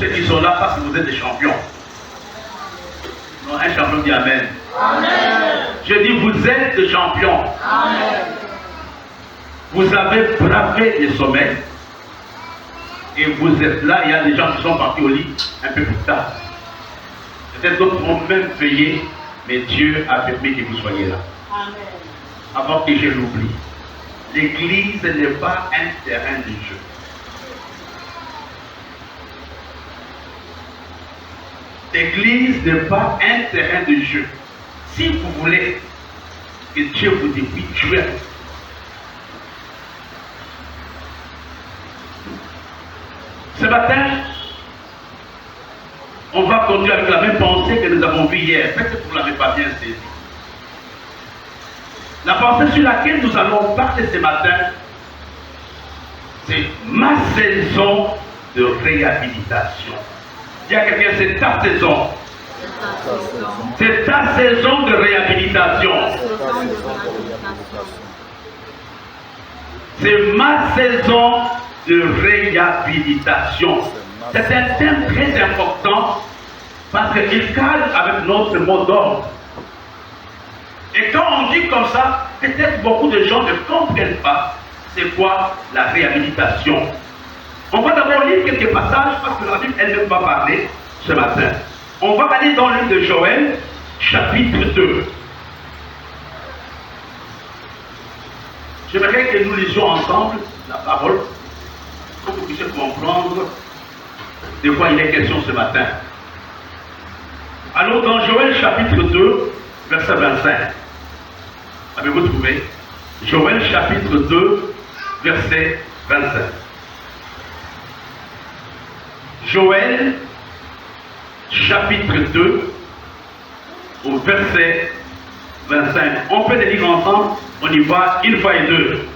ceux qui sont là parce que vous êtes des champions. Non, un champion dit Amen. Amen. Je dis, vous êtes des champions. Amen. Vous avez bravé les sommets. Et vous êtes là, il y a des gens qui sont partis au lit un peu plus tard. Peut-être d'autres ont même veillé, mais Dieu a permis que vous soyez là. Amen. Avant que je l'oublie. L'église n'est pas un terrain de jeu. L'église n'est pas un terrain de jeu. Si vous voulez que Dieu vous dépouille, jouez. Ce matin, on va continuer avec la même pensée que nous avons vue hier. Peut-être que vous ne l'avez pas bien saisi. La pensée sur laquelle nous allons parler ce matin, c'est ma saison de réhabilitation. Il y a quelqu'un, c'est ta saison. C'est ta saison de réhabilitation. C'est ma saison de réhabilitation. C'est un thème très important parce qu'il cadre avec notre mot d'ordre. Et quand on dit comme ça, peut-être beaucoup de gens ne comprennent pas c'est quoi la réhabilitation. On va d'abord lire quelques passages parce que la Bible elle-même va parler ce matin. On va aller dans le livre de Joël, chapitre 2. J'aimerais que nous lisions ensemble la parole pour que vous puissiez comprendre de quoi il est question ce matin. Alors dans Joël chapitre 2, verset 25. Avez-vous trouvé? Joël chapitre 2, verset 25. Joël chapitre 2, au verset 25. On peut les lire ensemble, on y va une fois et deux.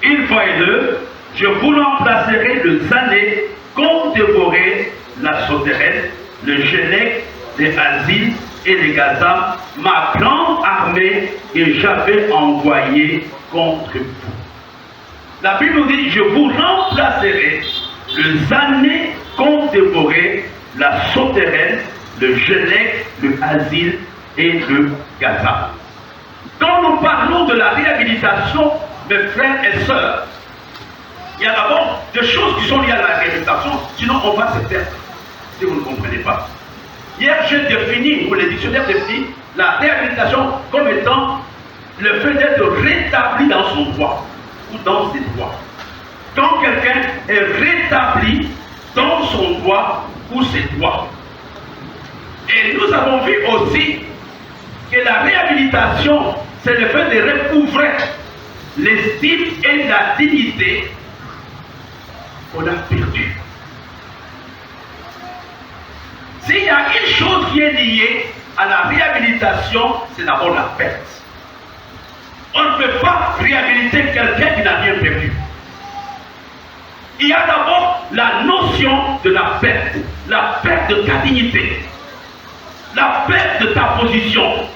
Une fois et deux, je vous remplacerai le zané qu'ont dévoré la sauterelle, le gélec, les asiles et les gazam, ma grande armée que j'avais envoyée contre vous. La Bible nous dit, je vous remplacerai le zané qu'ont dévoré la sauterelle, le gélec, le asile et le gazam. Quand nous parlons de la réhabilitation, mes frères et sœurs, il y a d'abord des choses qui sont liées à la réhabilitation, sinon on va se perdre, si vous ne comprenez pas. Hier, j'ai défini, ou le dictionnaire définit, la réhabilitation comme étant le fait d'être rétabli dans son droit, ou dans ses droits. Quand quelqu'un est rétabli dans son droit ou ses droits. Et nous avons vu aussi que la réhabilitation, c'est le fait de recouvrer l'estime et la dignité qu'on a perdu. S'il y a une chose qui est liée à la réhabilitation, c'est d'abord la perte. On ne peut pas réhabiliter quelqu'un qui n'a rien perdu. Il y a d'abord la notion de la perte de ta dignité, la perte de ta position,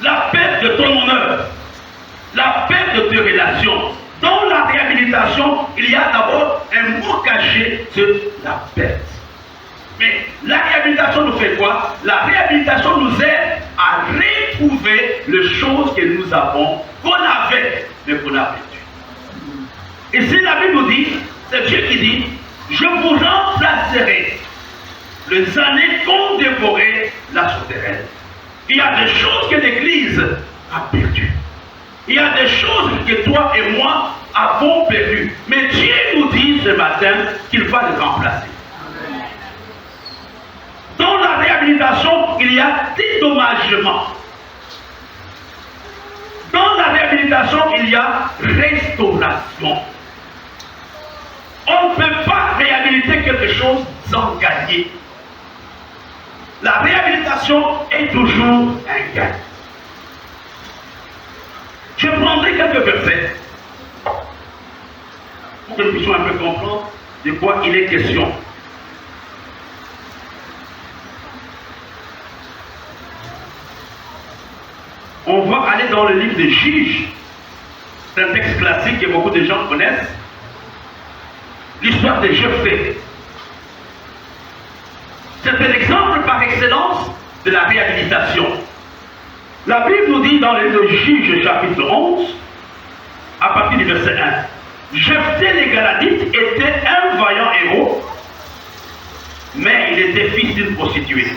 la perte de ton honneur, la perte de tes relations. Dans la réhabilitation, il y a d'abord un mot caché, c'est la perte. Mais la réhabilitation nous fait quoi? La réhabilitation nous aide à retrouver les choses que nous avons, qu'on avait, mais qu'on a perdu. Et si la Bible nous dit, c'est Dieu qui dit, je vous remplacerai les années qu'ont dévoré la sauterelle. Il y a des choses que l'Église a perdues. Il y a des choses que toi et moi avons perdues. Mais Dieu nous dit ce matin qu'il va les remplacer. Dans la réhabilitation, il y a dédommagement. Dans la réhabilitation, il y a restauration. On ne peut pas réhabiliter quelque chose sans gagner. La réhabilitation est toujours un gain. Je prendrai quelques versets pour que nous puissions un peu comprendre de quoi il est question. On va aller dans le livre des Juges. C'est un texte classique que beaucoup de gens connaissent. L'histoire de Jephthé. l'excellence de la réhabilitation. La Bible nous dit dans le Juge chapitre 11, à partir du verset 1, Jephthé les Galadites était un vaillant héros, mais il était fils d'une prostituée.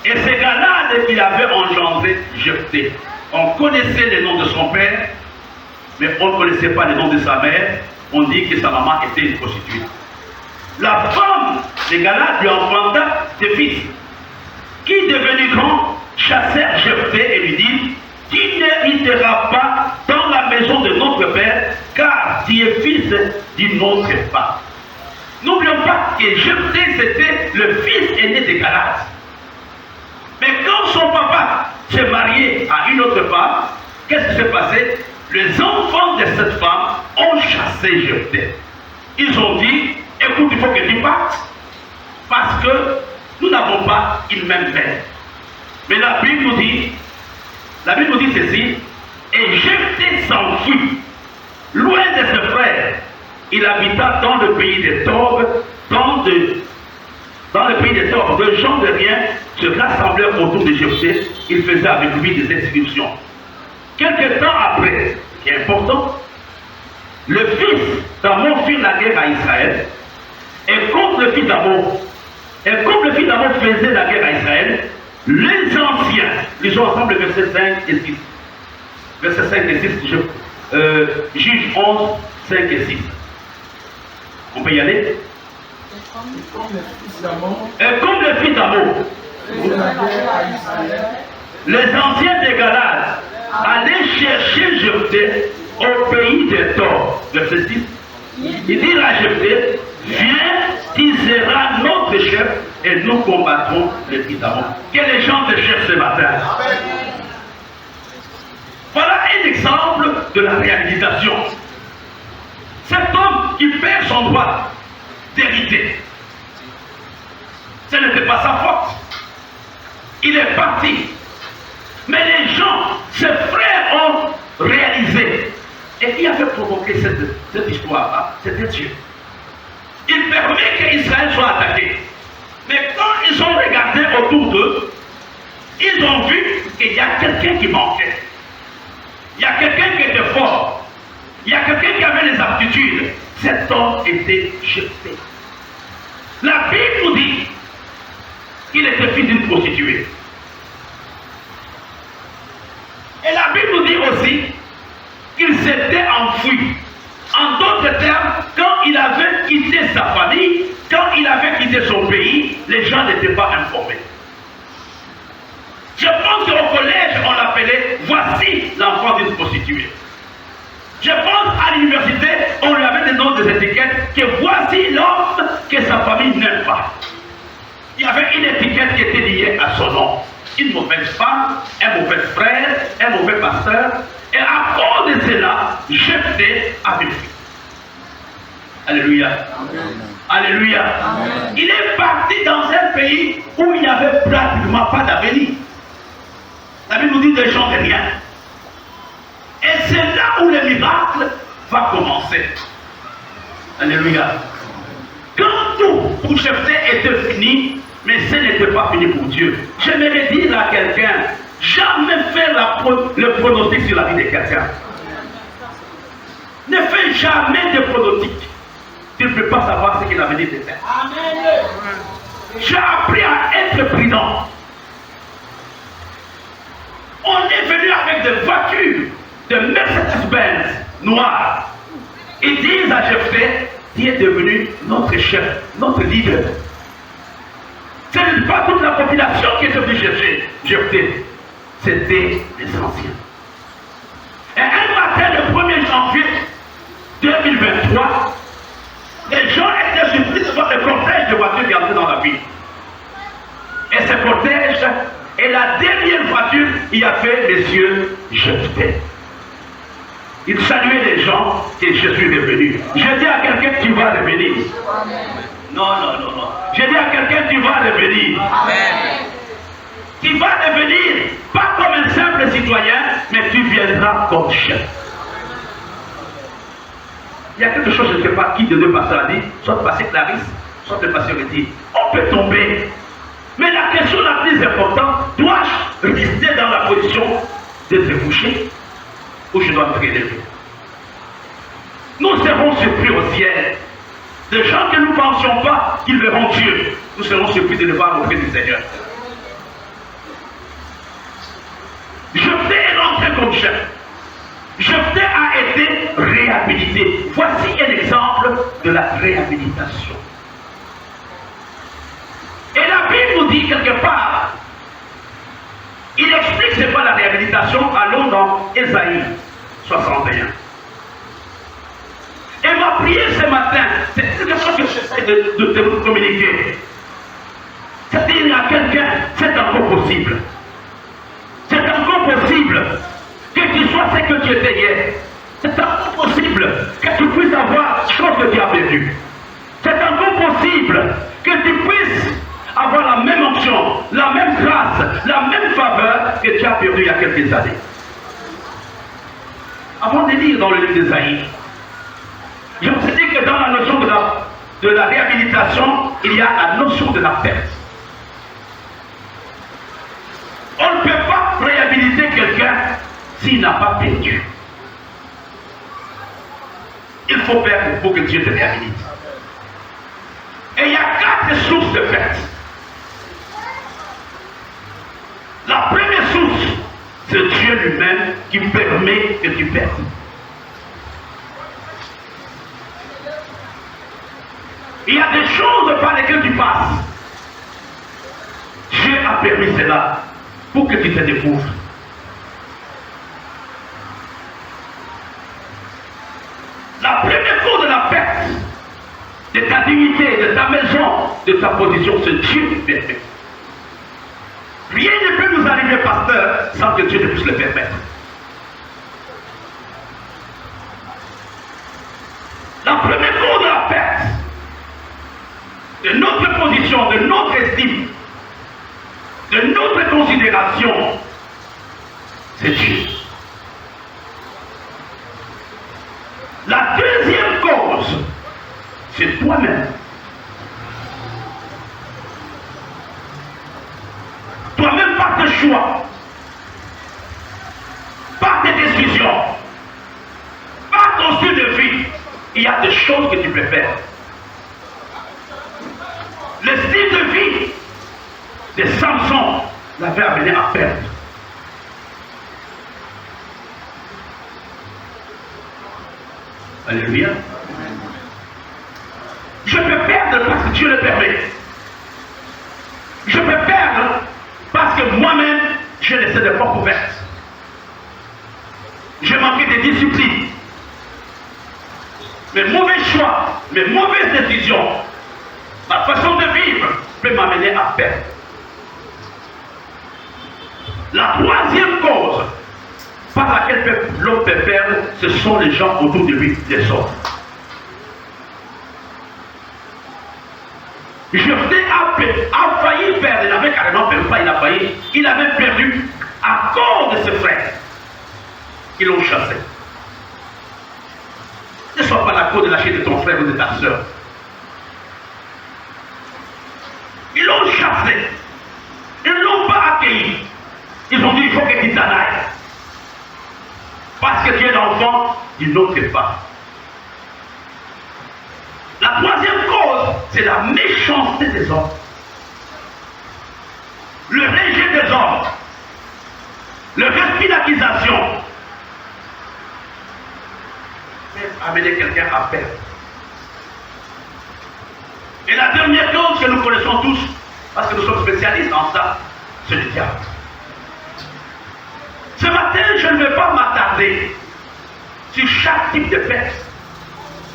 Et c'est Galade qu'il avait engendré Jephthé. On connaissait le nom de son père, mais on ne connaissait pas le nom de sa mère. On dit que sa maman était une prostituée. La femme de Galade lui enfanta ses fils, qui, devenu grand, chassèrent Jephthé et lui dit: tu n'hériteras pas dans la maison de notre père, car tu es fils d'une autre femme. N'oublions pas que Jephthé, c'était le fils aîné de Galade. Mais quand son papa s'est marié à une autre femme, qu'est-ce qui s'est passé? Les enfants de cette femme ont chassé Jephthé. Ils ont dit: écoute, il faut que tu partes, parce que nous n'avons pas une même mère. Mais la Bible nous dit ceci: et Jephthé s'enfuit, loin de ses frères. Il habita dans le pays des Tob, dans le pays des Tob. De gens de rien se rassemblèrent autour de Jephthé. Il faisait avec lui des inscriptions. Quelque temps après, qui est important, le fils d'Amon fit la guerre à Israël. Et comme le fils d'Amon faisait la guerre à Israël, les anciens, lisons ensemble le verset 5 et 6. Verset 5 et 6, Juge 11, 5 et 6. On peut y aller? Et comme le fils d'Amon, les anciens de Galade allaient chercher Jephthé au pays des Tob. Verset 6. Il dit à Jephthé: viens, tu seras notre chef et nous combattrons les fils d'Amon. Que les gens te cherchent ce matin. Voilà un exemple de la réalisation. Cet homme qui perd son droit d'hériter, ce n'était pas sa faute. Il est parti. Mais les gens, ses frères, ont réalisé. Et qui avait provoqué cette histoire-là? C'était Dieu. Il permet qu'Israël soit attaqué. Mais quand ils ont regardé autour d'eux, ils ont vu qu'il y a quelqu'un qui manquait. Il y a quelqu'un qui était fort. Il y a quelqu'un qui avait les aptitudes. Cet homme était Jephthé. La Bible nous dit qu'il était fils d'une prostituée. Et la Bible nous dit aussi qu'il s'était enfui. En d'autres termes, quand il avait quitté sa famille, quand il avait quitté son pays, les gens n'étaient pas informés. Je pense qu'au collège, on l'appelait « voici l'enfant d'une prostituée ». Je pense à l'université, on lui avait des noms, des étiquettes, que voici l'homme que sa famille n'aime pas. Il y avait une étiquette qui était liée à son nom. Une mauvaise femme, un mauvais frère, un mauvais pasteur. Et à cause de cela, Jephthé avait fui. Alléluia. Amen. Alléluia. Amen. Il est parti dans un pays où il n'y avait pratiquement pas d'avenir. La Bible nous dit des gens de rien. Et c'est là où le miracle va commencer. Alléluia. Quand tout pour Jephthé était fini, mais ce n'était pas fini pour Dieu. J'aimerais dire à quelqu'un: jamais faire le pronostic sur la vie de quelqu'un. Ne fais jamais de pronostic. Tu ne peux pas savoir ce qu'il a venu de faire. J'ai appris à être prudent. On est venu avec des voitures de Mercedes-Benz noires. Ils disent à Jephthé: tu es devenu notre chef, notre leader. Ce n'est pas toute la population qui est venue chercher Jephthé. C'était les anciens. Et un matin, le 1er janvier 2023, les gens étaient surpris de voir le cortège de voitures qui entraient dans la ville. Et ce cortège est la dernière voiture qui a fait Monsieur Jephthé. Il saluait les gens et je suis revenu. Je dis à quelqu'un: tu vas revenir. Non. Je dis à quelqu'un: tu vas revenir. Amen. Tu vas devenir pas comme un simple citoyen, mais tu viendras comme chef. Il y a quelque chose, je ne sais pas qui de deux pasteurs a dit, soit le pasteur Clarisse, soit le pasteur dit: on peut tomber, Mais la question la plus importante, dois-je rester dans la position de se coucher ou je dois me prélever? Nous serons surpris au ciel. Des gens que nous ne pensions pas qu'ils verront Dieu, nous serons surpris de le voir auprès du Seigneur. Jephthé est rentré comme chef. Jephthé a été réhabilité. Voici un exemple de la réhabilitation. Et la Bible nous dit quelque part, il explique c'est quoi la réhabilitation. Allons dans Ésaïe 61. Et ma prière ce matin, c'est quelque chose que j'essaie de te communiquer. C'est-à-dire à quelqu'un, c'est encore possible. C'est encore possible que tu sois ce que tu étais hier. C'est encore possible que tu puisses avoir ce que tu as perdu. C'est encore possible que tu puisses avoir la même option, la même grâce, la même faveur que tu as perdu il y a quelques années. Avant de lire dans le livre d'Ésaïe, je me suis dit que dans la notion de la réhabilitation, il y a la notion de la perte. On ne peut pas réhabiliter quelqu'un s'il n'a pas perdu. Il faut perdre pour que Dieu te réhabilite. Et il y a 4 sources de perte. La première source, c'est Dieu lui-même qui permet que tu perdes. Il y a des choses par lesquelles tu passes. Dieu a permis cela pour que tu te découvres. La première cause de la perte de ta dignité, de ta maison, de ta position, c'est Dieu qui permet. Rien ne peut nous arriver, pasteur, sans que Dieu ne puisse le permettre. La première cause de la perte de notre position, de notre estime, de notre considération, c'est Dieu. La deuxième cause, c'est toi-même. Toi-même par tes choix, par tes décisions, par ton style de vie, il y a des choses que tu peux faire. Le style de vie de Samson l'avait amené à perdre. Alléluia. Je peux perdre parce que Dieu le permet. Je peux perdre parce que moi-même, j'ai laissé des portes ouvertes. J'ai manqué de discipline. Mes mauvais choix, mes mauvaises décisions, ma façon de vivre peut m'amener à perdre. La troisième cause par laquelle l'homme peut perdre, ce sont les gens autour de lui, les autres. Jephthé a failli perdre, il avait carrément perdu, pas il a failli, il avait perdu à cause de ses frères qui l'ont chassé. Ne sois pas la cause de la chute de ton frère ou de ta soeur. Ils l'ont chassé. Ils ne l'ont pas accueilli. Ils ont dit il faut que tu t'en ailles. Parce que tu es l'enfant d'une autre part. La troisième cause, c'est la méchanceté des hommes. Le rejet des hommes. Le refus d'accusation. Amener quelqu'un à perdre. Et la dernière cause que nous connaissons tous, parce que nous sommes spécialistes en ça, c'est le diable. Ce matin, je ne vais pas m'attarder sur chaque type de perte.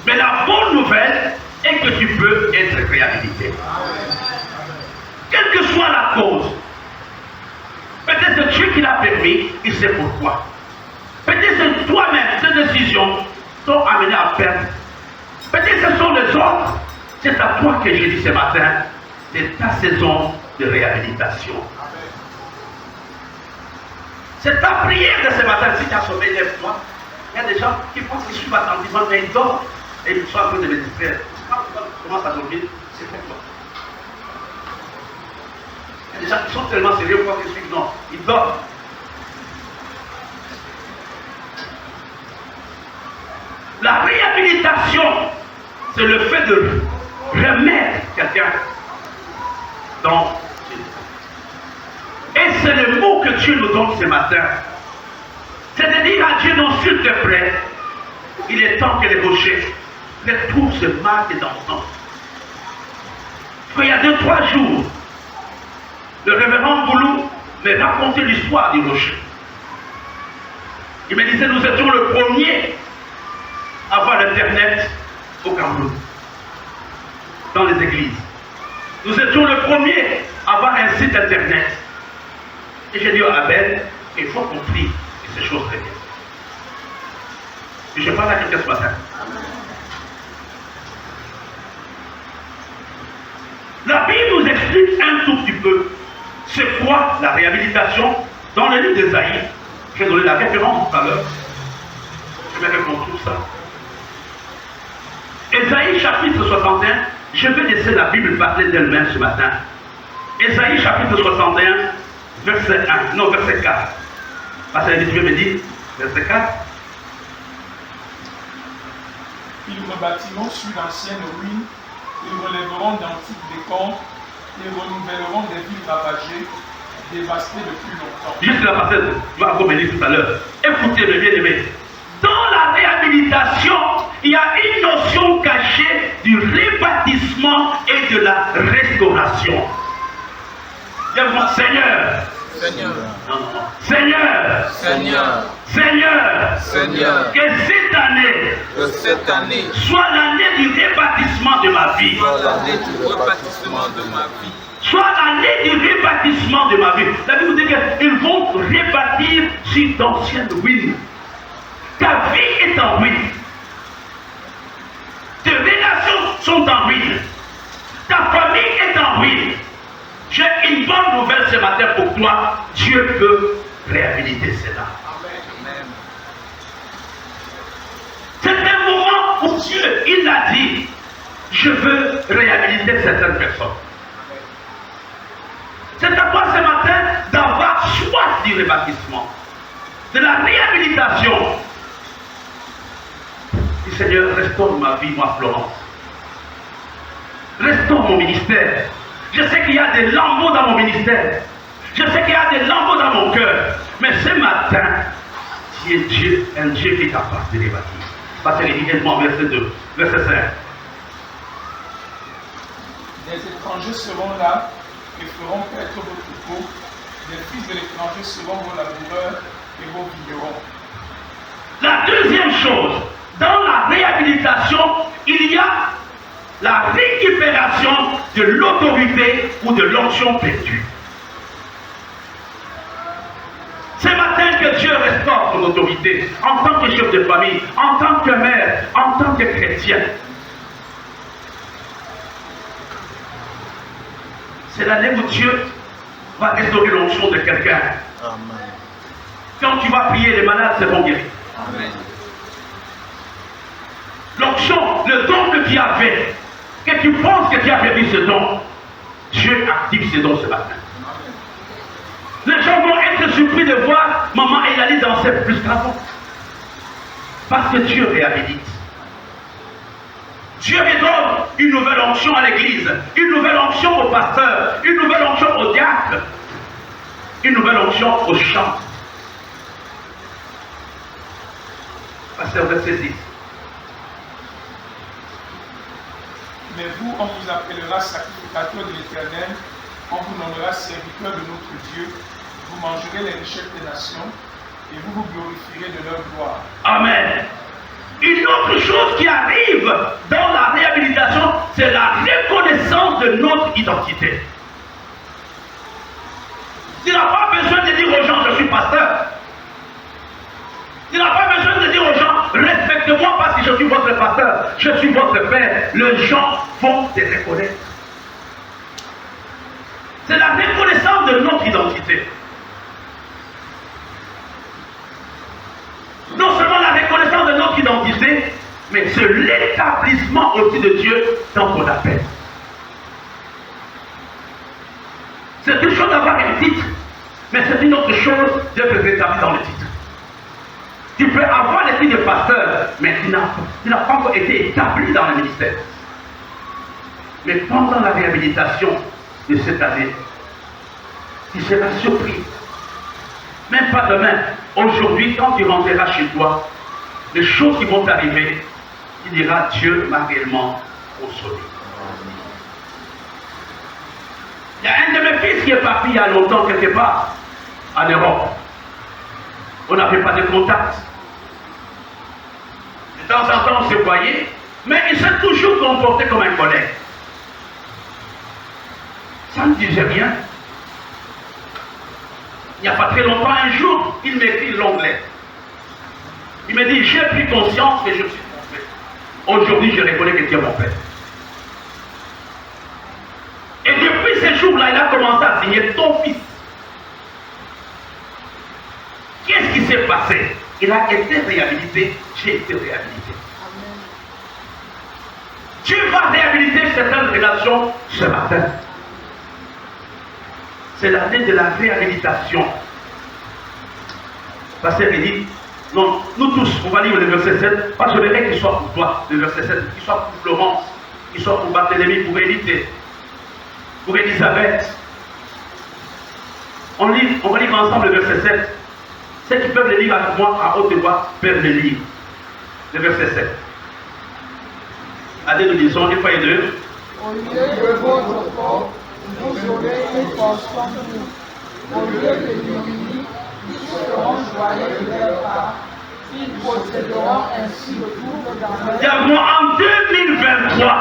Mais la bonne nouvelle est que tu peux être réhabilité. Quelle que soit la cause, peut-être c'est Dieu qui l'a permis, il sait pourquoi. Peut-être c'est toi-même, tes décisions t'ont amené à perdre. Peut-être ce sont les autres. C'est à toi que j'ai dit ce matin, c'est ta saison de réhabilitation. C'est ta prière de ce matin. Si tu as sommeil, lève-toi. Il y a des gens qui pensent qu'ils suivent attentivement, mais ils dorment et ils sont en train de me distraire. Quand tu commences à dormir, c'est pour toi. ils sont tellement sérieux pour qu'ils suivent. Non, ils dorment. La réhabilitation, c'est le fait de remettre quelqu'un dans Jésus. Et c'est le mot que Dieu nous donne ce matin. C'est de dire à Dieu, non, s'il te plaît, il est temps que les rochers retrouvent ce marque d'enfant. Il y a 2-3 jours, le révérend Boulou me racontait l'histoire du rocher. Il me disait, nous étions le premier à avoir l'Internet au Cameroun, dans les églises. Nous étions le premier à avoir un site Internet. Et j'ai dit à Abel, il faut qu'on prie que ces choses reviennent. Et je parle à quelqu'un ce matin. La Bible nous explique un tout petit peu c'est quoi la réhabilitation dans le livre d'Ésaïe. J'ai donné la référence tout à l'heure. Je vais répondre tout ça. Ésaïe chapitre 61, je vais laisser la Bible parler d'elle-même ce matin. Ésaïe chapitre 61, verset 1, non verset 4. Parce que tu veux me dire, verset 4. Ils rebâtiront sur d'anciennes ruines, ils relèveront d'antiques décombres, ils renouvelleront des villes ravagées, dévastées depuis longtemps. Juste la parcelle, tu vas encore me dire tout à l'heure. Écoutez, mes bien-aimés. Dans la réhabilitation, il y a une notion cachée du rebâtissement et de la restauration. Seigneur, Seigneur, non, non. Seigneur, Seigneur, Seigneur, Seigneur, que cette année soit l'année du rebâtissement de ma vie. soit l'année du rebâtissement de ma vie. Soit l'année du rebâtissement de ma vie. La Bible dit qu'ils vont rebâtir sur d'anciennes ruines. Ta vie est en ruine. Tes relations sont en ruine. Ta famille est en ruine. J'ai une bonne nouvelle ce matin pour toi. Dieu peut réhabiliter cela. Amen. C'est un moment où Dieu, il a dit, je veux réhabiliter certaines personnes. C'est à toi ce matin d'avoir soif du rebâtissement, de la réhabilitation. Dis Seigneur, restaure ma vie, moi Florence. Restaure mon ministère. Je sais qu'il y a des lambeaux dans mon ministère. Je sais qu'il y a des lambeaux dans mon cœur. Mais ce matin, tu es Dieu, un Dieu qui est capable de les bâtir. Parce qu'il dit également, verset 2, verset 5. Des étrangers seront là et feront paître vos troupeaux. Des fils de l'étranger seront vos laboureurs et vos vignerons. La deuxième chose, dans la réhabilitation, il y a la récupération de l'autorité ou de l'onction perdue. Ce matin que Dieu restaure ton autorité en tant que chef de famille, en tant que mère, en tant que chrétien. C'est l'année où Dieu va restaurer l'onction de quelqu'un. Amen. Quand tu vas prier, les malades seront guéris. Amen. L'onction, le don que tu avais, que tu penses que tu as perdu ce don, Dieu active ce don ce matin. Les gens vont être surpris de voir maman Eulalie danser plus qu'avant. Parce que Dieu réhabilite. Dieu redonne une nouvelle onction à l'église, une nouvelle onction au pasteur, une nouvelle onction au diacre, une nouvelle onction au chant. Pasteur, verset 6. Mais vous, on vous appellera sacrificateur de l'Éternel, on vous nommera serviteur de notre Dieu, vous mangerez les richesses des nations, et vous vous glorifierez de leur gloire. Amen. Une autre chose qui arrive dans la réhabilitation, c'est la reconnaissance de notre identité. Tu n'as pas besoin de dire aux gens, je suis pasteur. Tu n'as pas besoin de dire aux gens, respectez-moi parce que je suis votre pasteur, je suis votre père. Les gens vont te reconnaître. C'est la reconnaissance de notre identité. Non seulement la reconnaissance de notre identité, mais c'est l'établissement aussi de Dieu dans ton appel. C'est une chose d'avoir un titre, mais c'est une autre chose d'être établi dans le titre. Tu peux avoir le titre de pasteur, mais tu n'as pas encore été établi dans le ministère. Mais pendant la réhabilitation de cette année, tu seras surpris. Même pas demain, aujourd'hui, quand tu rentreras chez toi, les choses qui vont t'arriver, tu diras, Dieu m'a réellement consolé. Il y a un de mes fils qui est parti il y a longtemps quelque part, en Europe. On n'avait pas de contact. De temps en temps, on se voyait, mais il s'est toujours comporté comme un collègue. Ça ne disait rien. Il n'y a pas très longtemps, un jour, il m'écrit l'anglais. Il me dit, j'ai pris conscience que je me suis trompé. Aujourd'hui, je reconnais que Dieu est mon Père. Et depuis ce jour-là, il a commencé à signer ton fils. Qu'est-ce qui s'est passé? Il a été réhabilité, j'ai été réhabilité. Amen. Tu vas réhabiliter certaines relations ce matin. C'est l'année de la réhabilitation. Parce qu'il dit, non, nous tous, on va lire le verset 7, parce que je voudrais qu'il soit pour toi, le verset 7, qu'il soit pour Florence, qu'il soit pour Barthélemy, pour Élité, pour Elisabeth. On va lire ensemble le verset 7. Ceux qui peuvent le lire avec moi à haute voix peuvent le lire. Le verset 7. Allez, nous lisons, une fois et deux. Au lieu de votre corps, vous aurez une portion nous. Au lieu de l'ennemi, ils seront joyeux de leur part. Ils posséderont ainsi le double dans leur... Dis-moi, en 2023,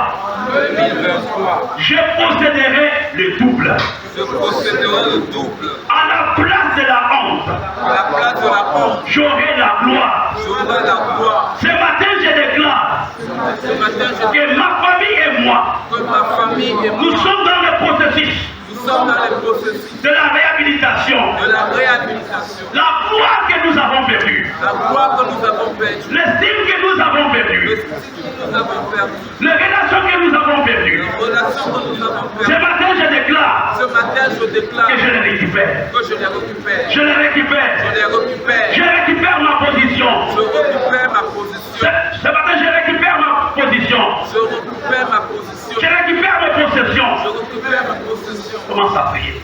je posséderai le double. Je posséderai le double. À la place de la honte, À la place de la honte, j'aurai la gloire. j'aurai la gloire. Ce matin, je déclare Ce matin, je dis que ma famille et moi, que ma famille et nous moi, sommes dans le processus nous sommes dans le processus de la réhabilitation. de la réhabilitation. La gloire que nous avons perdue, La gloire que nous avons perdue, l'estime que nous avons le perdue, style que nous avons perdu, les relations que nous avons perdues. les relations que nous avons Ce perdues. matin, je déclare Ce matin, je déclare que je les récupère. que je les récupère. Je les récupère. Je les récupère. Je récupère ma position. Je récupère ma position. Ce matin, je récupère ma position. Je récupère ma position. Je récupère mes possessions. Je récupère ma possession. Commence à prier.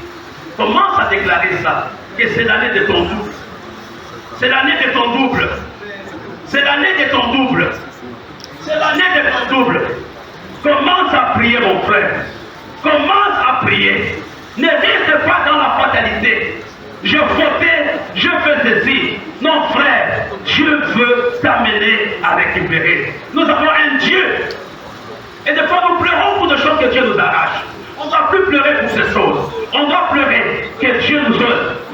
Commence à déclarer ça. Que c'est l'année de ton double. C'est l'année de ton double. C'est l'année de ton double. C'est l'année de ton double. Commence à prier, mon frère. Commence à prier. Ne reste pas dans la fatalité. Je fautais, je fais ceci. Non, frère, Dieu veut t'amener à récupérer. Nous avons un Dieu. Et des fois, nous pleurons pour des choses que Dieu nous arrache. On ne doit plus pleurer pour ces choses. On doit pleurer que Dieu nous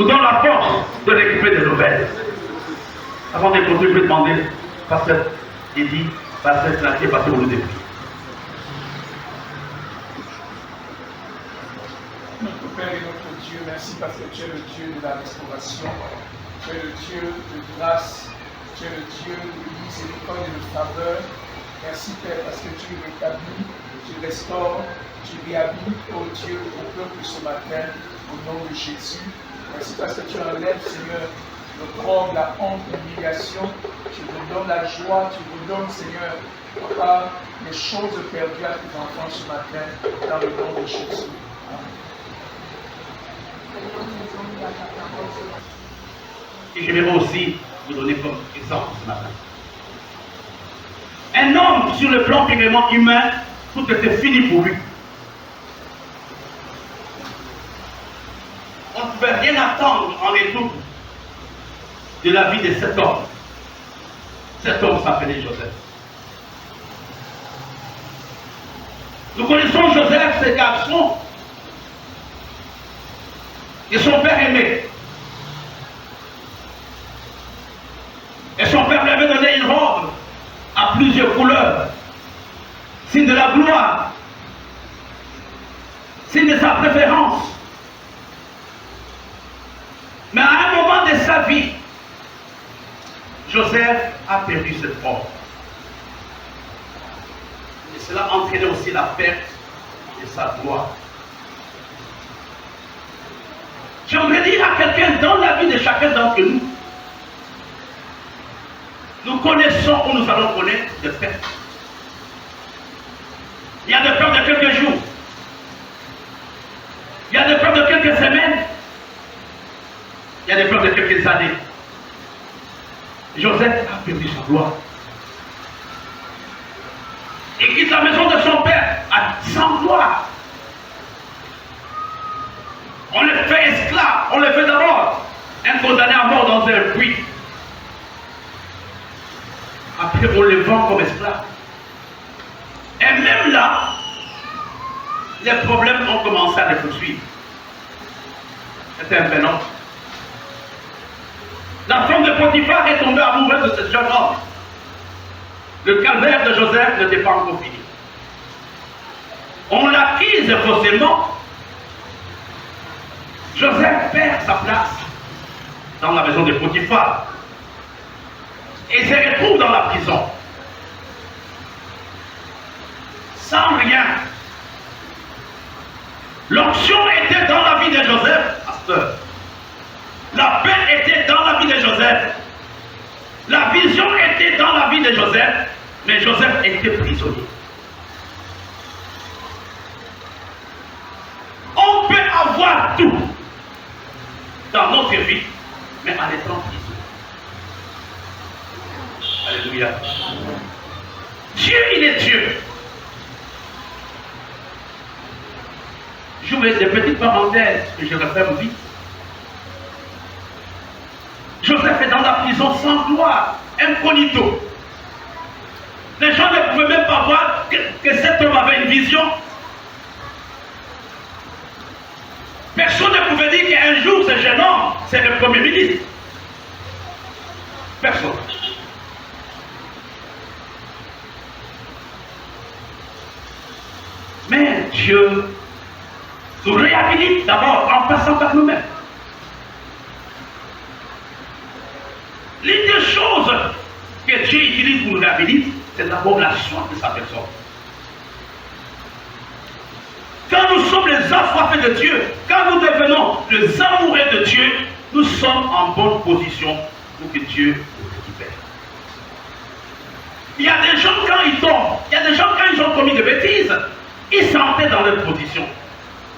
donne la force de récupérer des nouvelles. Avant de continuer, je vais demander, pasteur Eddy, pasteur Clatier, pasteur Ouloudé. Notre Père et notre Dieu, merci parce que tu es le Dieu de la restauration, tu es le Dieu de grâce, tu es le Dieu de miséricorde et de faveur. Merci Père parce que tu rétablis, tu restaures, tu réhabilites, oh Dieu, au peuple ce matin, au nom de Jésus. Merci parce que tu enlèves, Seigneur, le corps, la honte, l'humiliation, tu redonnes la joie, tu redonnes, Seigneur, Papa, les choses perdues à tes enfants ce matin, dans le nom de Jésus. Amen. Et je vais aussi vous donner comme exemple ce matin. Un homme, sur le plan purement humain, tout était fini pour lui. On ne pouvait rien attendre en retour de la vie de cet homme. Cet homme s'appelait Joseph. Nous connaissons Joseph, ce garçon, et son père aimé. Et son père lui avait donné une robe à plusieurs couleurs, signe de la gloire, signe de sa préférence. Mais à un moment de sa vie, Joseph a perdu cette robe. Et cela entraînait aussi la perte de sa gloire. J'aimerais dire à quelqu'un dans la vie de chacun d'entre nous, nous connaissons ou nous allons connaître des pertes. Il y a des pertes de quelques jours. Il y a des pertes de quelques semaines. Il y a des pertes de quelques années. Joseph a perdu sa gloire. Il quitte la maison de son père sans gloire. On le fait esclave. On le fait d'abord un condamné à mort dans un puits. Après, on le vend comme esclave. Et même là, les problèmes ont commencé à le poursuivre. C'était un pénal. La femme de Potiphar est tombée amoureuse de ce jeune homme. Le calvaire de Joseph n'était pas encore fini. On l'accuse faussement. Joseph perd sa place dans la maison de Potiphar et se retrouve dans la prison. Sans rien. L'onction était dans la vie de Joseph, pasteur. La paix était dans la vie de Joseph. La vision était dans la vie de Joseph, mais Joseph était prisonnier. On peut avoir tout dans notre vie, mais en étant prisonnier. Alléluia. Dieu, il est Dieu. J'ouvre des petites parenthèses que je referme vite. Joseph est dans la prison sans gloire, incognito. Les gens ne pouvaient même pas voir que cet homme avait une vision. Personne ne pouvait dire qu'un jour ce jeune homme, c'est le premier ministre. Personne. Mais Dieu nous réhabilite d'abord en passant par nous-mêmes. L'une des choses que Dieu utilise pour nous réhabiliter, c'est d'abord la soif de sa personne. Quand nous sommes les assoiffés de Dieu, quand nous devenons les amoureux de Dieu, nous sommes en bonne position pour que Dieu nous récupère. Il y a des gens quand ils tombent, il y a des gens quand ils ont commis des bêtises, ils sentaient dans leur position.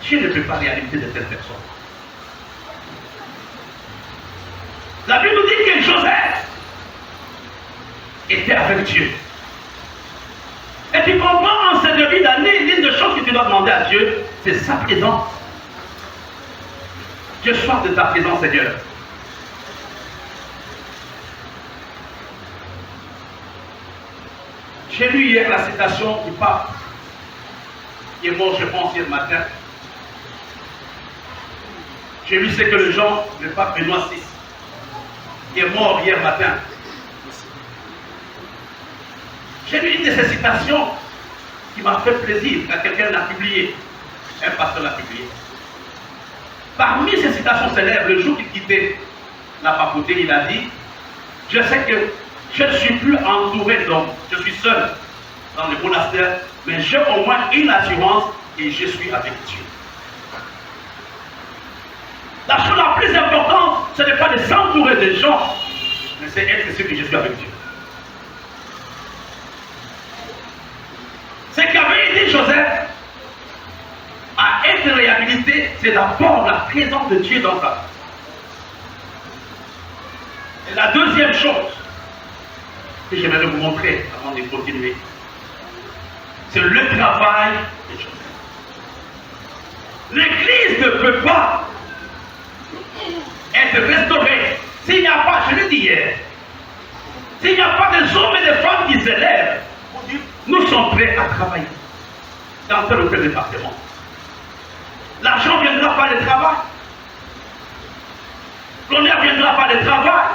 Dieu ne peut pas réhabiliter de telles personnes. La Bible nous dit que Joseph était avec Dieu. Et tu comprends en ce début d'année, l'une des choses que tu dois demander à Dieu, c'est sa présence. Je sois de ta présence, Seigneur. J'ai lu hier la citation du pape, qui est mort, je pense, hier matin. J'ai lu ce que le pape Benoît VI, qui est mort hier matin. J'ai lu une de ces citations qui m'a fait plaisir quand quelqu'un l'a publié. Un pasteur l'a publié. Parmi ces citations célèbres, le jour qu'il quittait la papauté, il a dit: je sais que je ne suis plus entouré d'hommes, je suis seul dans le monastère, mais j'ai au moins une assurance et je suis avec Dieu. La chose la plus importante, ce n'est pas de s'entourer des gens, mais c'est être sûr que je suis avec Dieu. Ce qu'avait aidé Joseph à être réhabilité, c'est d'abord la présence de Dieu dans sa vie. Et la deuxième chose que j'aimerais vous montrer avant de continuer, c'est le travail de Joseph. L'Église ne peut pas être restaurée s'il n'y a pas, je l'ai dit hier, s'il n'y a pas des hommes et des femmes qui s'élèvent pour dire: nous sommes prêts à travailler dans tel ou tel département. L'argent viendra par le travail. L'honneur viendra par le travail.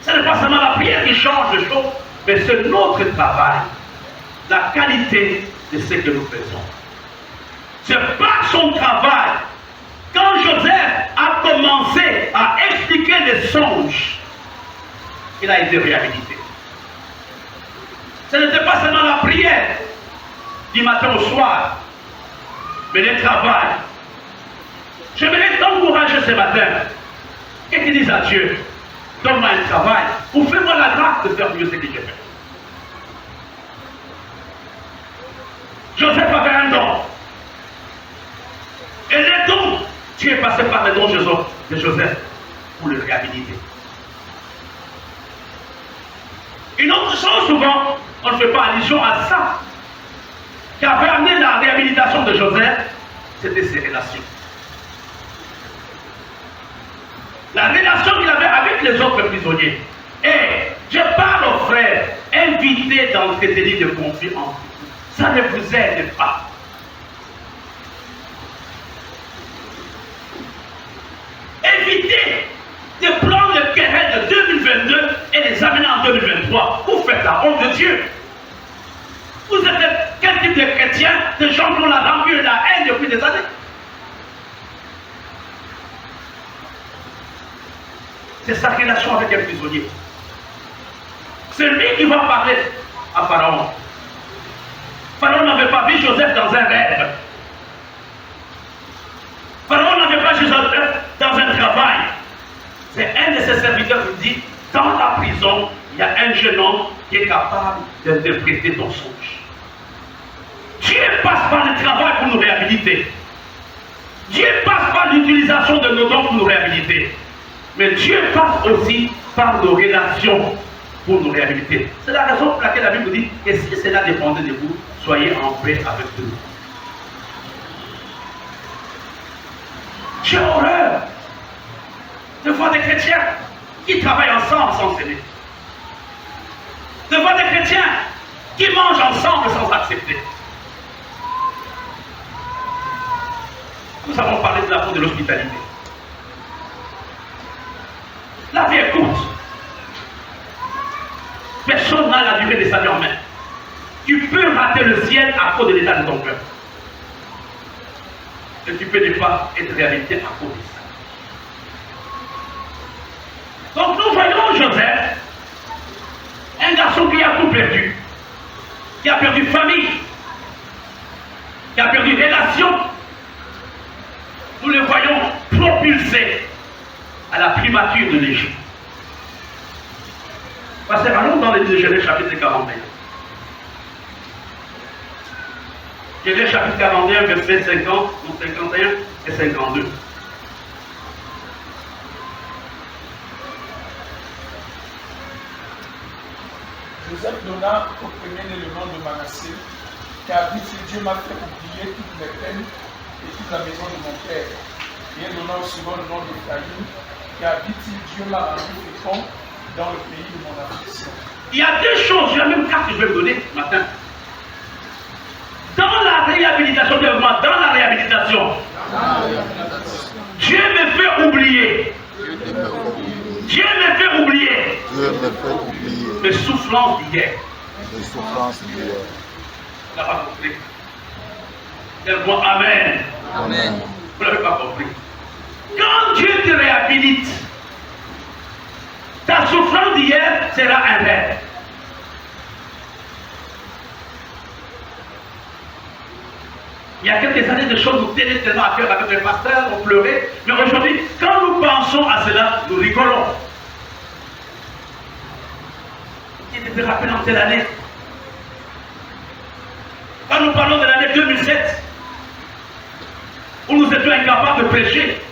Ce n'est pas seulement la prière qui change les choses, mais c'est notre travail, la qualité de ce que nous faisons. C'est par son travail. Quand Joseph a commencé à expliquer les songes, il a été réhabilité. Ce n'était pas seulement la prière du matin au soir, mais le travail. J'aimerais t'encourager ce matin et tu dises à Dieu, donne-moi un travail ou fais-moi la grâce de faire mieux ce que j'ai fait. Joseph avait un don. Et les dons, tu es passé par les dons de Joseph pour le réhabiliter. Une autre chose, souvent, on ne fait pas allusion à ça, qui avait amené la réhabilitation de Joseph, c'était ses relations. La relation qu'il avait avec les autres prisonniers. Et je parle aux frères, invitez d'entretenir des conflits entre vous. Ça ne vous aide pas. Évitez de prendre les querelles de 2022 et les amener en 2023. Vous faites la honte de Dieu. Vous êtes quel type de chrétien, de gens qui ont la rancune et la haine depuis des années? C'est sa relation avec un prisonnier. C'est lui qui va parler à Pharaon. Pharaon n'avait pas vu Joseph dans un rêve. Pharaon n'avait pas Joseph dans un travail. C'est un de ses serviteurs qui dit, dans la prison, il y a un jeune homme qui est capable d'interpréter ton songe. Dieu passe par le travail pour nous réhabiliter. Dieu passe par l'utilisation de nos dons pour nous réhabiliter. Mais Dieu passe aussi par nos relations pour nous réhabiliter. C'est la raison pour laquelle la Bible dit que si cela dépendait de vous, soyez en paix avec nous. J'ai horreur de voir des chrétiens qui travaillent ensemble sans s'aimer. De voir des chrétiens qui mangent ensemble sans accepter. Nous avons parlé de la faute de l'hospitalité. La vie est courte. Personne n'a la durée de sa vie en main. Tu peux rater le ciel à cause de l'état de ton cœur. Et tu peux ne pas être réhabilité à cause de ça. Donc nous voyons Joseph, un garçon qui a tout perdu, qui a perdu famille, qui a perdu relation. Nous le voyons propulsé à la primature de l'Égypte. Pasteur, allons dans les Genèse chapitre 41. Genèse chapitre 41, verset 50, 51 et 52. Joseph donna au premier-né le nom de Manassé, car dit Dieu m'a fait oublier toutes mes peines et toute la maison de mon père. Et il donna au second le nom d'Éphraïm, car dit-il, Dieu m'a rendu fécond dans le pays de mon affliction. Il y a deux choses, il y a même quatre que je vais vous donner ce matin. Dans la réhabilitation, dans la réhabilitation, Dieu me fait oublier. Dieu me fait oublier. Mes souffrances d'hier. Les souffrances d'hier. Vous n'avez pas compris. Dites-moi Amen. Amen. Vous n'avez pas compris. Quand Dieu te réhabilite, ta souffrance d'hier sera un rêve. Il y a quelques années, des choses nous tenaient tellement à cœur avec les pasteurs, on pleurait. Mais aujourd'hui, quand nous pensons à cela, nous rigolons. Il te rappelle en telle année. Quand nous parlons de l'année 2007, où nous étions incapables de prêcher,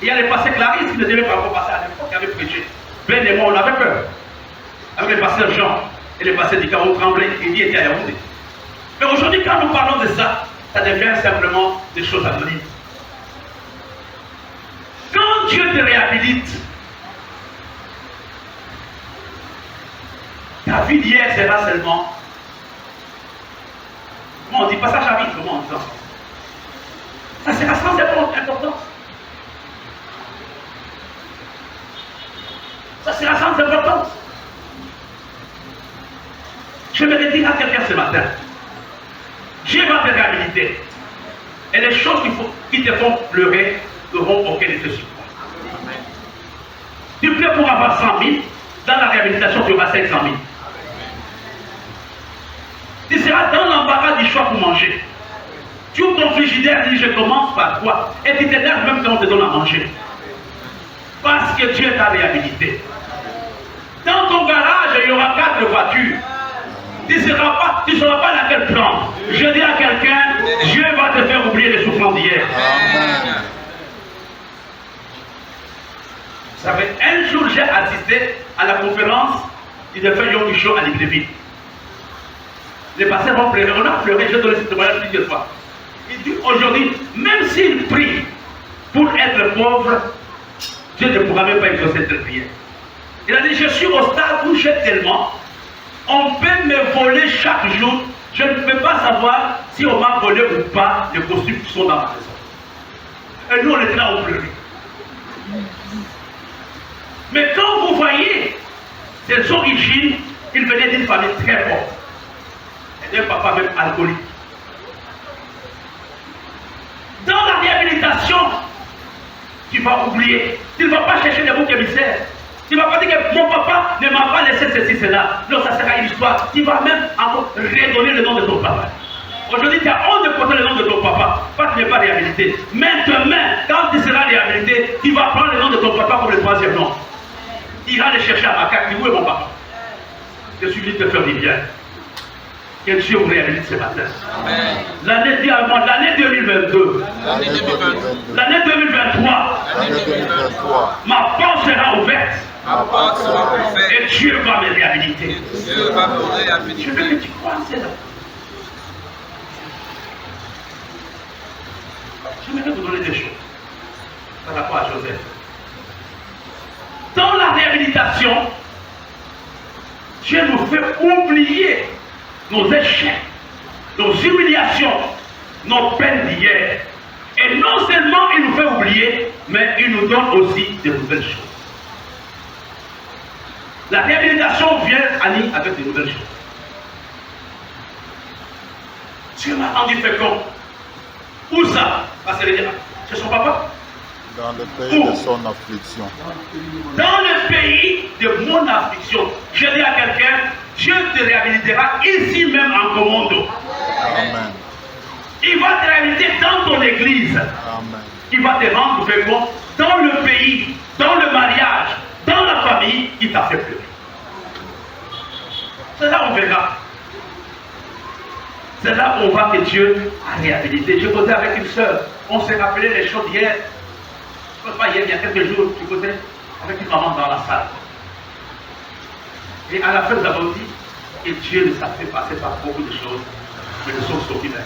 il y a les pasteurs Clarisse qui ne devaient pas passer à l'époque, qui avaient prêché. Ben et moi, on avait peur. Avec les pasteurs Jean et les pasteurs Dika, on tremblait, et il était à Yaoundé. Mais aujourd'hui, quand nous parlons de ça, ça devient simplement des choses anonymes. Quand Dieu te réhabilite, ta vie d'hier sera seulement, comment on dit, passage à vide, comment on dit ça? Ça sera sans importance. Ça sera sans importance. Je vais le dire à quelqu'un ce matin. Dieu va te réhabiliter. Et les choses qui te font pleurer n'auront aucun effet sur toi. Tu pleures pour avoir 100 000, dans la réhabilitation tu auras 500 000. Tu seras dans l'embarras du choix pour manger. Tu ouvres ton frigidaire, dis je commence par quoi? Et tu t'énerves même quand on te donne à manger. Parce que Dieu t'a réhabilité. Dans ton garage, il y aura 4 voitures. Tu ne sauras pas laquelle prendre. Je dis à quelqu'un, Dieu va te faire oublier les souffrances d'hier. Vous savez, un jour j'ai assisté à la conférence du défunt Yom Kippur à Libreville. Les pasteurs vont pleurer. On a pleuré, j'ai donné ce témoignage plusieurs fois. Il dit aujourd'hui, même s'il prie pour être pauvre, Dieu ne pourra même pas exaucer cette prière. Il a dit, je suis au stade où j'ai tellement, on peut me voler chaque jour, je ne peux pas savoir si on m'a volé ou pas les costumes qui sont dans ma maison. Et nous on était là, on pleurait. Mais quand vous voyez ses origines, il venait d'une famille très pauvre. Et d'un papa même alcoolique. Dans la réhabilitation, tu vas oublier. Tu ne vas pas chercher des boucs émissaires. Tu ne vas pas dire que mon papa ne m'a pas laissé ceci, cela. Non, ça sera une histoire. Tu vas même encore redonner le nom de ton papa. Aujourd'hui, tu as honte de porter le nom de ton papa, parce qu'il n'est pas réhabilité. Mais demain, quand tu seras réhabilité, tu vas prendre le nom de ton papa comme le 3e nom. Tu iras le chercher à Macaque. Où est mon papa? Je suis venu te faire du bien. Que Dieu vous réhabilite ce matin. L'année 2022. L'année 2023. Ma porte sera ouverte. Et Dieu va me réhabiliter. Je veux que tu crois cela. J'aimerais vous donner des choses par rapport à Joseph. Dans la réhabilitation, Dieu nous fait oublier nos échecs, nos humiliations, nos peines d'hier. Et non seulement il nous fait oublier, mais il nous donne aussi de nouvelles choses. La réhabilitation vient aller avec de nouvelles choses. Dieu m'a rendu fécond. Où ça? Parce que c'est son papa. Dans le pays de son affliction. Dans le pays de mon affliction. Je dis à quelqu'un, Dieu te réhabilitera ici même en commando. Amen. Il va te réhabiliter dans ton église. Amen. Il va te rendre fécond dans le pays, dans le mariage, dans la famille, il t'a fait pleurer. C'est là où on verra. C'est là où on voit que Dieu a réhabilité. Je causais avec une soeur. On s'est rappelé les choses d'hier. Pas hier, il y a quelques jours, je causais avec une maman dans la salle. Et à la fin, nous avons dit que Dieu nous a fait passer par beaucoup de choses, mais nous sommes sortis d'un.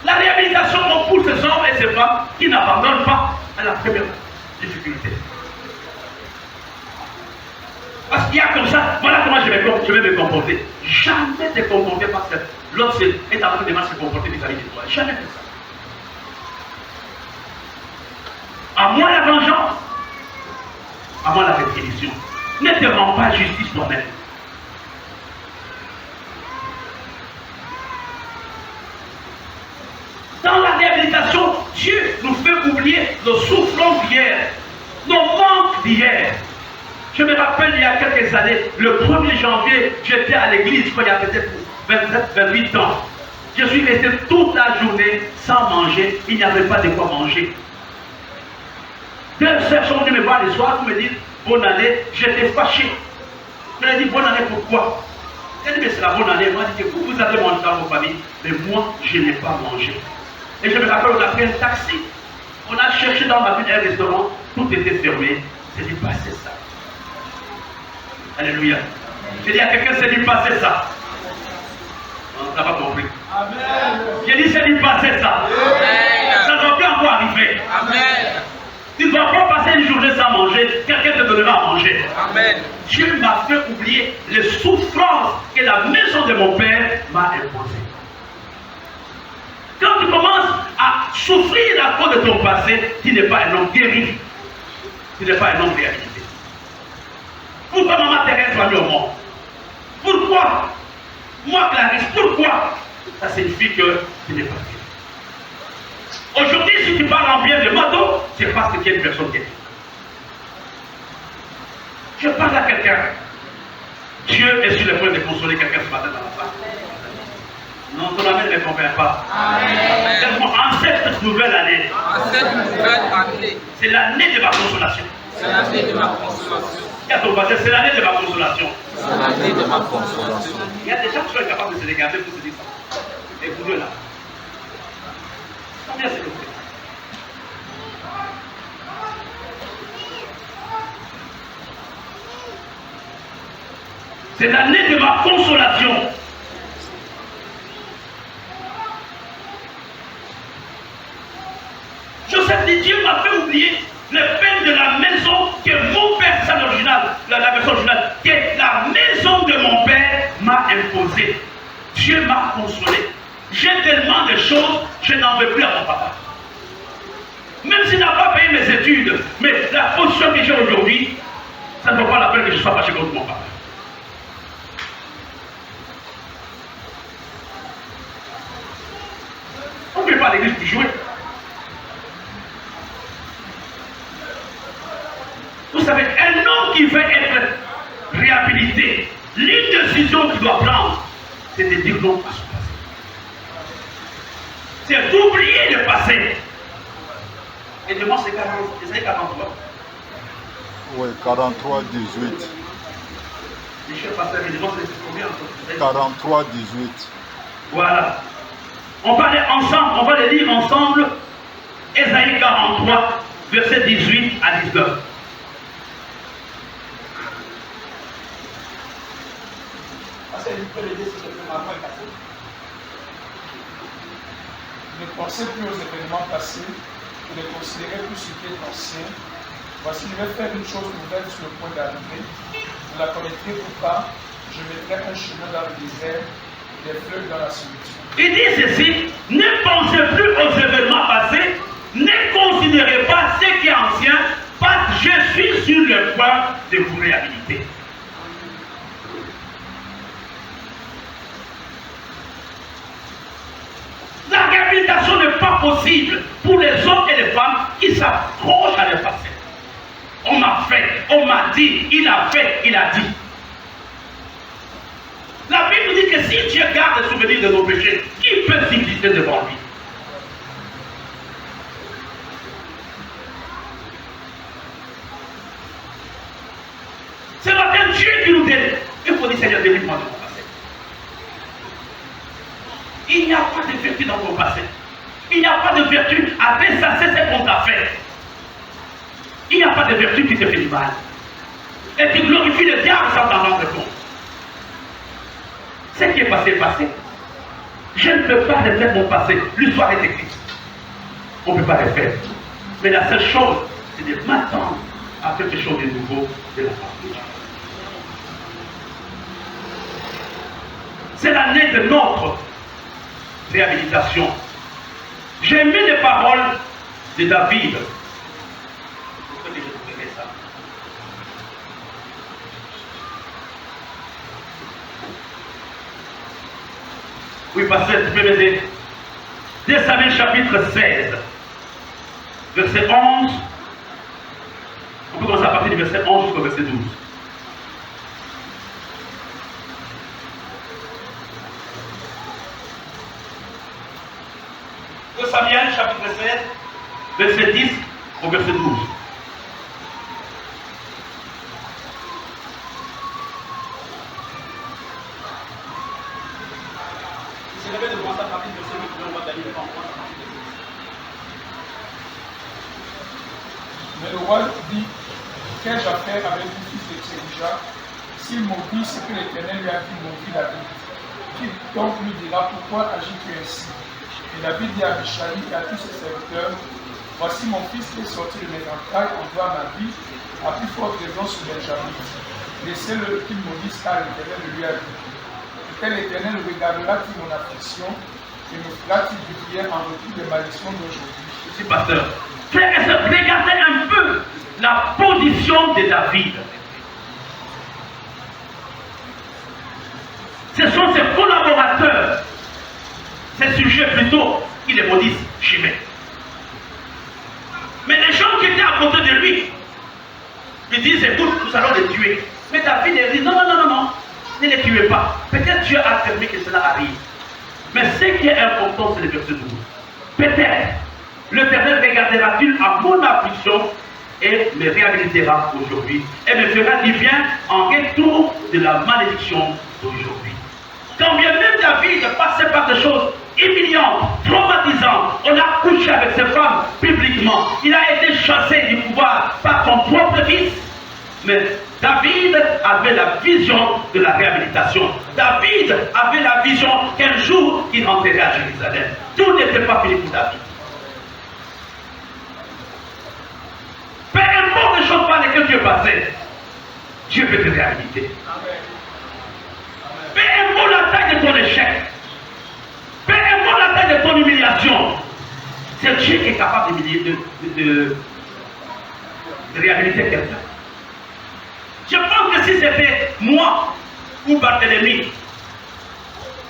La réhabilitation, on pousse ces hommes et ces femmes qui n'abandonnent pas à la première difficulté. Parce qu'il y a comme ça, voilà comment je vais me comporter. Jamais te comporter parce que l'autre est en train de se comporter vis-à-vis de toi. Jamais fait ça. À moi la vengeance, à moi la rétribution. Ne te rends pas justice toi-même. Dans la réhabilitation, Dieu nous fait oublier nos souffrances d'hier, nos manques d'hier. Je me rappelle il y a quelques années, le 1er janvier, j'étais à l'église quand il y a peut-être 27-28 ans. Je suis resté toute la journée sans manger, il n'y avait pas de quoi manger. 2 sœurs sont venues me voir le soir pour me dire bonne année, j'étais fâché. Je leur ai dit bonne année pourquoi? Elle dit mais c'est la bonne année. Moi je dis que vous avez mangé dans vos familles, mais moi je n'ai pas mangé. Et je me rappelle, on a pris un taxi. On a cherché dans ma ville un restaurant, tout était fermé. C'est dit passer ça. Alléluia. J'ai dit à quelqu'un, c'est dit passer ça. On n'a pas compris. Amen. J'ai dit c'est dit passer ça. Amen. Ça ne va plus encore arriver. Amen. Tu ne vas pas passer une journée sans manger, quelqu'un te donnera à manger. Amen. Dieu m'a fait oublier les souffrances que la maison de mon père m'a imposées. Quand tu commences à souffrir à cause de ton passé, tu n'es pas un homme guéri. Tu n'es pas un homme réhabilité. Pourquoi maman Thérèse va mieux au monde? Pourquoi? Moi Clarisse, pourquoi? Ça signifie que tu n'es pas guéri. Aujourd'hui, si tu parles en bien de Mado, c'est parce que tu es une personne guérie. Je parle à quelqu'un. Dieu est sur le point de consoler quelqu'un ce matin dans la salle. Non, ton amen ne convient pas. Amen. En cette nouvelle année, En cette nouvelle année, c'est l'année de ma consolation. c'est l'année de ma consolation. Et à ton passé, c'est l'année de ma consolation. C'est l'année de ma consolation. Il y a des gens qui sont incapables de se regarder pour se dire ça. Écoutez là. Combien c'est que vous faites? C'est l'année de ma consolation. Joseph dit, Dieu m'a fait oublier le peine de la maison que mon père, c'est l'original, la version originale, que la maison de mon père m'a imposée. Dieu m'a consolé. J'ai tellement de choses, je n'en veux plus à mon papa. Même s'il n'a pas payé mes études, mais la position que j'ai aujourd'hui, ça ne vaut pas la peine que je sois fâché contre mon papa. On ne peut pas à l'église pour jouer. Vous savez, un homme qui veut être réhabilité, l'une décision qu'il doit prendre, c'est de dire non à son passé. C'est d'oublier le passé. Et demain, c'est 43. Oui, 43, 18. Michel Pasteur, mais demain, c'est combien? 43, 18. Voilà. On va aller ensemble, on va les lire ensemble. Ésaïe 43, versets 18 à 19. Ne pensez plus aux événements passés, ne considérez plus ce qui est ancien. Voici, je vais faire une chose nouvelle sur le point d'arriver. Vous la connaîtrez ou pas. Je mettrai un chemin dans le désert, des fleuves dans la solitude. Il dit ceci, ne pensez plus aux événements passés, ne considérez pas ce qui est ancien, parce que je suis sur le point de vous réhabiliter. La réhabilitation n'est pas possible pour les hommes et les femmes qui s'accrochent à leur passé. On m'a fait, on m'a dit, il a fait, il a dit. La Bible dit que si Dieu garde le souvenir de nos péchés, qui peut subsister devant lui? Ce matin, Dieu qui nous donne. Il faut dire, Seigneur, délivre-moi de mon passé. Il n'y a pas de vertu dans ton passé. Il n'y a pas de vertu à désasser ce qu'on t'a fait. Il n'y a pas de vertu qui te fait du mal. Et tu glorifies le diable sans t'en rendre compte. Ce qui est passé est passé. Je ne peux pas refaire mon passé. L'histoire est écrite. On ne peut pas le faire. Mais la seule chose, c'est de m'attendre à quelque chose de nouveau de la part de Dieu. C'est l'année de notre réhabilitation. J'ai aimé les paroles de David. Pourquoi je vous ça? Oui, pasteur, tu peux m'aider. 2 Samuel chapitre 16, verset 11. On peut commencer à partir du verset 11 jusqu'au verset 12. Samuel chapitre 16, verset 10 au verset 12. C'est le fait de commencer à partir du verset 8, on va gagner le temps. Mais le roi dit, qu'ai-je à faire avec le fils de Tsérouja? S'il m'oublie ce que l'Éternel lui a dit, m'oublie la vie. Qui donc lui dira, pourquoi agis-tu ainsi? Et David dit à Abishai et à tous ses serviteurs, voici mon fils qui est sorti de mes entrailles en voie ma vie, à plus forte raison sur Benjamin. Laissez-le qu'il maudisse car l'Éternel lui a dit. Et l'Éternel regardera-t-il mon affliction et me fera-t-il du bien en retour des malédictions d'aujourd'hui? Je suis pasteur. Frères et sœurs, regardez un peu la position de David. Ce sont ses collaborateurs, ses sujets plutôt, qui les maudissent Chimée. Mais les gens qui étaient à côté de lui, ils disent, écoute, nous allons les tuer. Mais David dit, non, ne les tuez pas. Peut-être Dieu a permis que cela arrive. Mais ce qui est important, c'est le verset 12. Peut-être l'Éternel regardera-t-il à mon affliction et me réhabilitera aujourd'hui et me fera du bien en retour de la malédiction d'aujourd'hui. Quand bien même David passait par des choses humiliantes, traumatisantes, on a couché avec ses femmes publiquement, il a été chassé du pouvoir par son propre fils, mais David avait la vision de la réhabilitation. David avait la vision qu'un jour il rentrerait à Jérusalem. Tout n'était pas fini pour David. Peu importe les choses par lesquelles tu es passé, Dieu peut te réhabiliter. Peu importe la taille de ton échec, peu importe la taille de ton humiliation, c'est Dieu qui est capable de réhabiliter quelqu'un. Je pense que si c'était moi ou Barthélemy,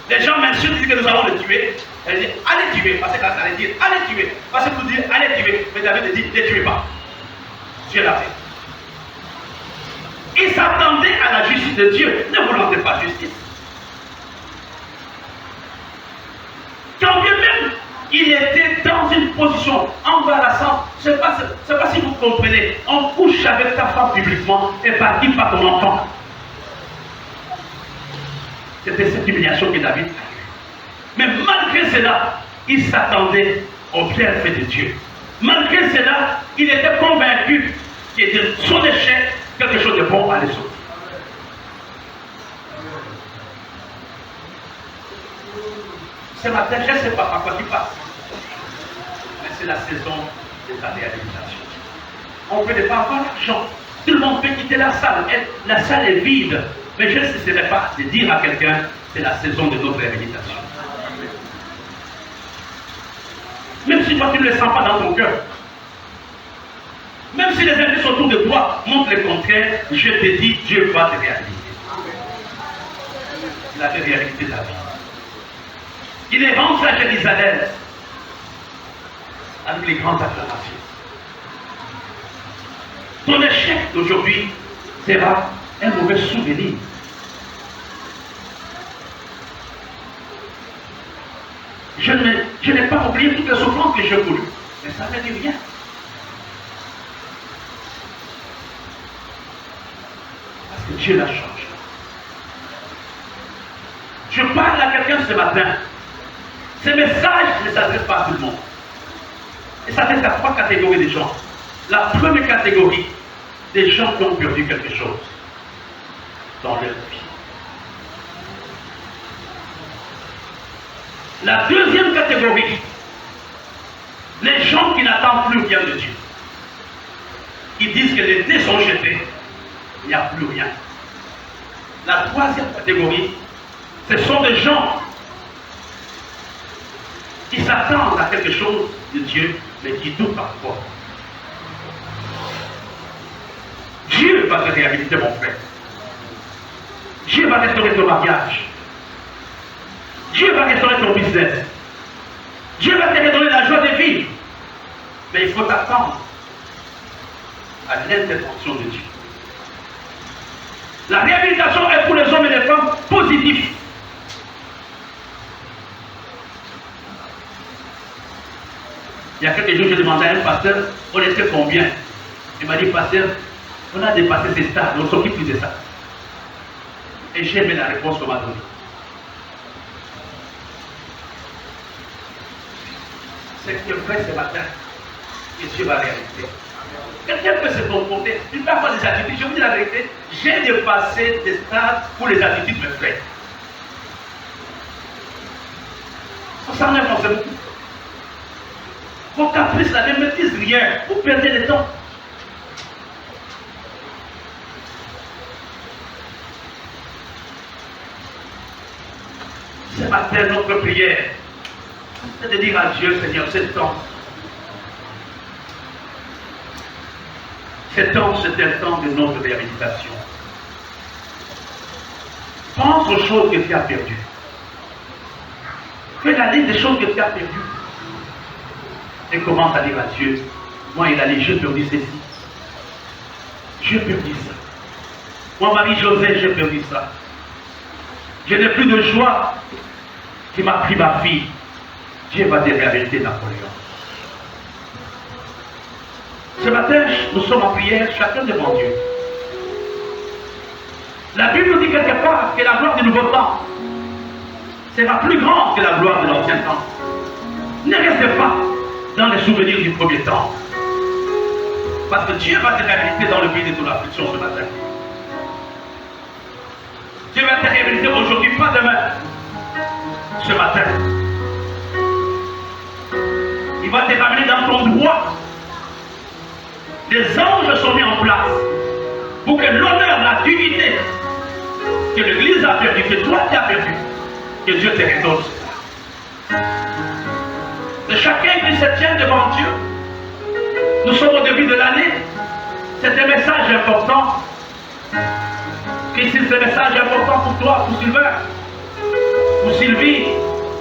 les gens m'insultent, disent que nous allons le tuer. Elle dit, allez tuer, parce que ça allait dire, allez tuer. Parce que vous dites, allez tuer. Mais David dit, ne tuez pas. Dieu l'a fait. Il s'attendait à la justice de Dieu. Ne vous rendez pas justice. Quand bien même il était dans une position embarrassante, je ne sais pas si vous comprenez, on couche avec ta femme publiquement et partit par ton enfant. C'était cette humiliation que David a eue. Mais malgré cela, il s'attendait au bienfait de Dieu. Malgré cela, il était convaincu que de son échec, quelque chose de bon allait sortir. Ce matin, je ne sais pas par quoi tu passes, mais c'est la saison de ta réalisation. On ne peut pas avoir l'argent. Tout le monde peut quitter la salle. La salle est vide. Mais je ne cesserai pas de dire à quelqu'un, c'est la saison de notre réhabilitation. Même si toi tu ne le sens pas dans ton cœur. Même si les indices autour de toi montrent le contraire, je te dis, Dieu va te réhabiliter. Il a réhabilité ta vie. Il est rentré à Jérusalem avec les grandes acclamations. Ton échec d'aujourd'hui sera un mauvais souvenir. Je n'ai pas oublié toutes les souffrances que j'ai connues, mais ça ne dit rien. Parce que Dieu l'a changé. Je parle à quelqu'un ce matin. Ces messages ne s'adressent pas à tout le monde. Et ça s'adresse à trois catégories de gens. La première catégorie, des gens qui ont perdu quelque chose dans leur vie. La deuxième catégorie, les gens qui n'attendent plus rien de Dieu. Ils disent que les dés sont jetés, il n'y a plus rien. La troisième catégorie, ce sont des gens qui s'attendent à quelque chose de Dieu, mais qui doutent parfois. Dieu va te réhabiliter, mon frère. Dieu va restaurer ton mariage. Dieu va restaurer ton business. Dieu va te redonner la joie de vivre. Mais il faut t'attendre à l'intervention de Dieu. La réhabilitation est pour les hommes et les femmes positifs. Il y a quelques jours, je demandais à un pasteur, on était combien? Il m'a dit, pasteur, on a dépassé ces stades, on s'occupe plus de ça. Et j'ai aimé la réponse qu'on m'a donnée. C'est que vrai ce matin, que Dieu va réaliser. Quelqu'un peut se comporter, il peut avoir des attitudes. Je vous dis la vérité, j'ai dépassé des stades où les attitudes me freinent. On s'en est pensé beaucoup. Vos caprices là ne me disent rien, vous perdez le temps. Ce matin, notre prière, c'est de dire à Dieu, Seigneur, c'est temps. C'est un temps de notre réhabilitation. Pense aux choses que tu as perdues. Fais la liste des choses que tu as perdues. Et commence à dire à Dieu, moi il a dit, j'ai perdu ceci. J'ai perdu ça. Moi, Marie-Josée, j'ai perdu ça. Je n'ai plus de joie. Tu m'as pris ma fille. Dieu va te réhabiliter, Napoléon. Ce matin, nous sommes en prière, chacun devant Dieu. La Bible nous dit quelque part que la gloire du nouveau temps sera plus grande que la gloire de l'ancien temps. Ne restez pas dans les souvenirs du premier temps. Parce que Dieu va te réhabiliter dans le pays de ton affliction ce matin. Dieu va te réhabiliter aujourd'hui, pas demain. Ce matin. Il va te ramener dans ton droit. Les anges sont mis en place pour que l'honneur, la dignité que l'Église a perdu, que toi tu as perdu, que Dieu te redonne cela. De chacun qui se tient devant Dieu, nous sommes au début de l'année, c'est un message important. Ici, c'est un message important pour toi, pour Sylvain, pour Sylvie,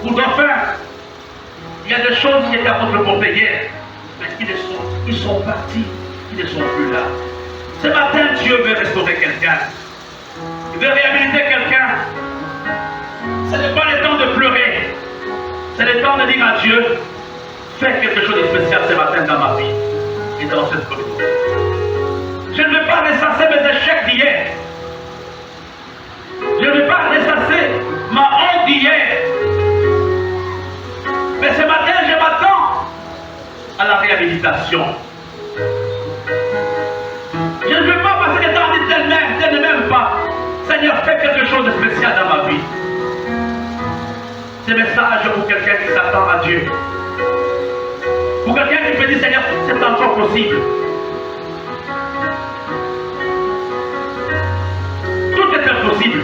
pour Dauphin. Il y a des choses qui étaient à votre portée hier, mais ils sont partis, ils ne sont plus là. Ce matin, Dieu veut restaurer quelqu'un. Il veut réhabiliter quelqu'un. Ce n'est pas le temps de pleurer. C'est le temps de dire à Dieu, fais quelque chose de spécial ce matin dans ma vie et dans cette communauté. Je ne veux pas ressasser mes échecs d'hier. Je ne veux pas ressasser ma honte d'hier. Mais ce matin, je m'attends à la réhabilitation. Je ne veux pas passer le temps de tel ne m'aime pas. Seigneur, fais quelque chose de spécial dans ma vie. Ce message pour quelqu'un qui s'attend à Dieu. Pour quelqu'un qui peut dire, Seigneur, c'est encore possible. Tout est impossible.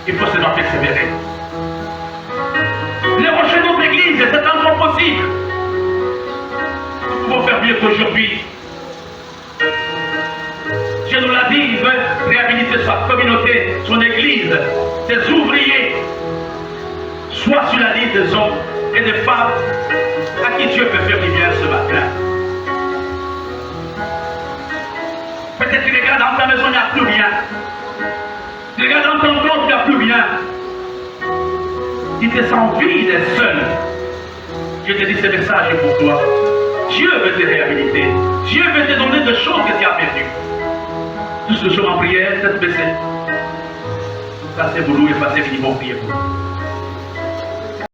Il faut seulement persévérer. Les rochers de notre église, c'est encore possible. Nous pouvons faire mieux qu'aujourd'hui. Dieu nous l'a dit, il veut réhabiliter sa communauté, son église, ses ouvriers. Sois sur la liste des hommes et des femmes à qui Dieu peut faire du bien ce matin. Peut-être que tu regardes dans ta maison, il n'y a plus rien. Tu regardes dans ton compte, il n'y a plus rien. Tu te sens vide et seul. Je te dis ce message est pour toi. Dieu veut te réhabiliter. Dieu veut te donner des choses que tu as perdues. Tous nous sommes en prière, tête baissée. Passez-vous et passez-vous, priez pour vous.